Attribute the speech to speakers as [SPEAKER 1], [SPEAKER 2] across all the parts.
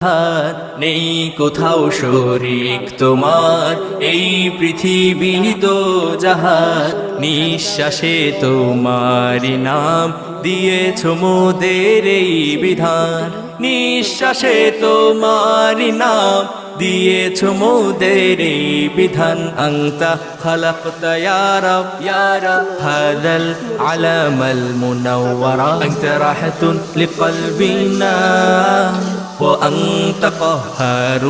[SPEAKER 1] আর নেই কোথাও শরীক তোমার এই পৃথিবী দো জাহান নিঃশ্বাসে তোমারি নাম দিয়েছ মোদের এই বিধান নিঃশ্বাসে তোমারি নাম দিয়েছ মোদের এই বিধান আনতা খালাকতা ইয়া রব হাদাল আলামাল মুনাওয়ারা আনতা রাহাতুন লিকলবিনা وأنت قهار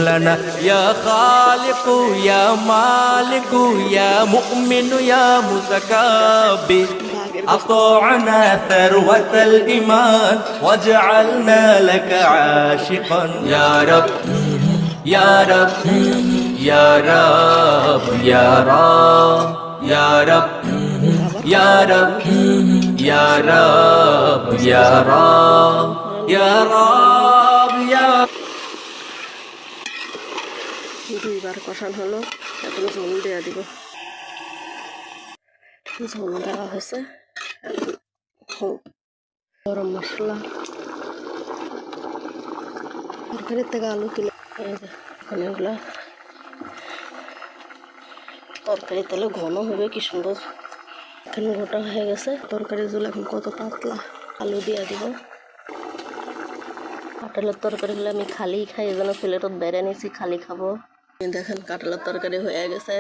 [SPEAKER 1] لنا يا خالق يا مالك يا مؤمن يا متكبر أطعنا ثروة الإيمان واجعلنا لك عاشقا يا رب يا رب يا رب يا رب يا رب يا رب يا رب يا رب يا رب
[SPEAKER 2] দুইবার কষান হলো, এখন ঝোল দেওয়া দিব। ঝোল দেওয়া হয়েছে, গরম মশলা, তরকারির থেকে আলু তুলে এখন এগুলা তরকারি তাহলে ঘন হবে, কি সুন্দর এখন গোটা হয়ে গেছে। তরকারির ঝোল এখন কত পাতলা। আলু দিয়ে দিব। কাঁঠালের তরকারিগুলো আমি খালি খাই, এই জন্য প্লেটত বেড়ে নিয়েছি, খালি খাবো। দেখেন কাঁঠালের তরকারি হয়ে গেছে।